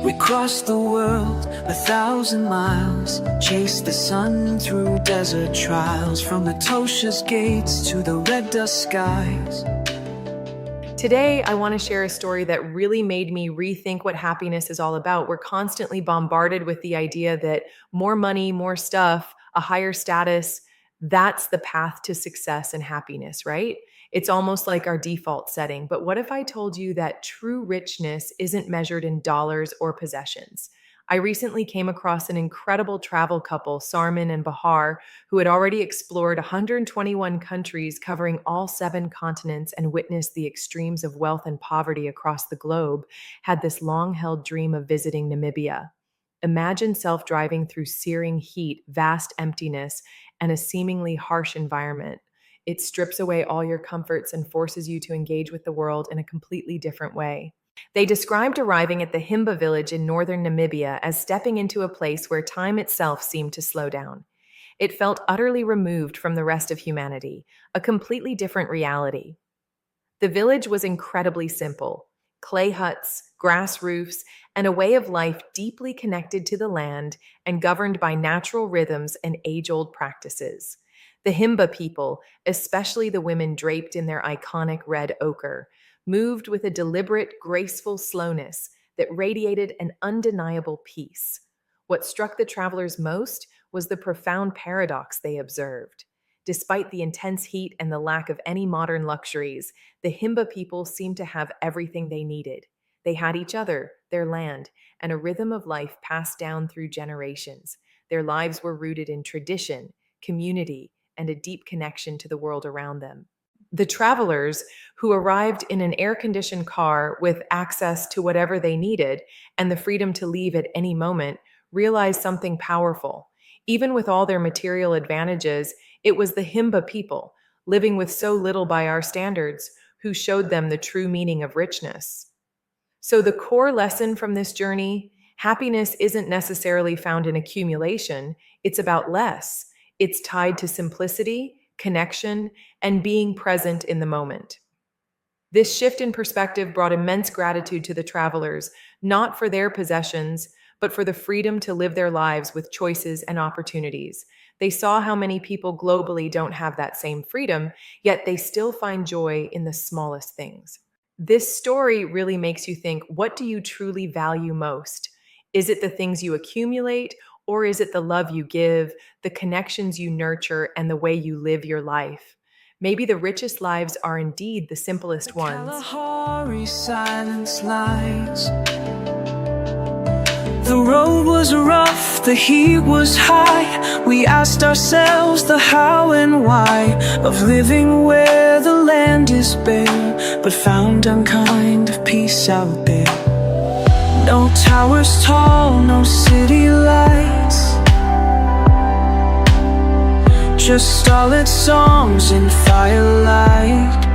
We crossed the world 1,000 miles, chased the sun through desert trials, from the Tosha's gates to the red dust skies. Today, I want to share a story that really made me rethink what happiness is all about. We're constantly bombarded with the idea that more money, more stuff, a higher status, that's the path to success and happiness, right? It's almost like our default setting. But what if I told you that true richness isn't measured in dollars or possessions? I recently came across an incredible travel couple, Sarman and Bahar, who had already explored 121 countries covering all 7 continents and witnessed the extremes of wealth and poverty across the globe, had this long-held dream of visiting Namibia. Imagine self-driving through searing heat, vast emptiness, and a seemingly harsh environment. It strips away all your comforts and forces you to engage with the world in a completely different way. They described arriving at the Himba village in northern Namibia as stepping into a place where time itself seemed to slow down. It felt utterly removed from the rest of humanity, a completely different reality. The village was incredibly simple: clay huts, grass roofs, and a way of life deeply connected to the land and governed by natural rhythms and age-old practices. The Himba people, especially the women draped in their iconic red ochre, moved with a deliberate, graceful slowness that radiated an undeniable peace. What struck the travelers most was the profound paradox they observed. Despite the intense heat and the lack of any modern luxuries, the Himba people seemed to have everything they needed. They had each other, their land, and a rhythm of life passed down through generations. Their lives were rooted in tradition, community, and a deep connection to the world around them. The travelers, who arrived in an air-conditioned car with access to whatever they needed and the freedom to leave at any moment, realized something powerful. Even with all their material advantages, it was the Himba people, living with so little by our standards, who showed them the true meaning of richness. So the core lesson from this journey: happiness isn't necessarily found in accumulation, it's about less. It's tied to simplicity, connection, and being present in the moment. This shift in perspective brought immense gratitude to the travelers, not for their possessions, but for the freedom to live their lives with choices and opportunities. They saw how many people globally don't have that same freedom, yet they still find joy in the smallest things. This story really makes you think, what do you truly value most? Is it the things you accumulate, or is it the love you give, the connections you nurture, and the way you live your life? Maybe the richest lives are indeed the simplest ones. Kalahari silence lies. The road was rough, the heat was high. We asked ourselves the how and why of living where the land is bare, but found a kind of peace out there. No towers tall, no city lights, just starlit songs in firelight.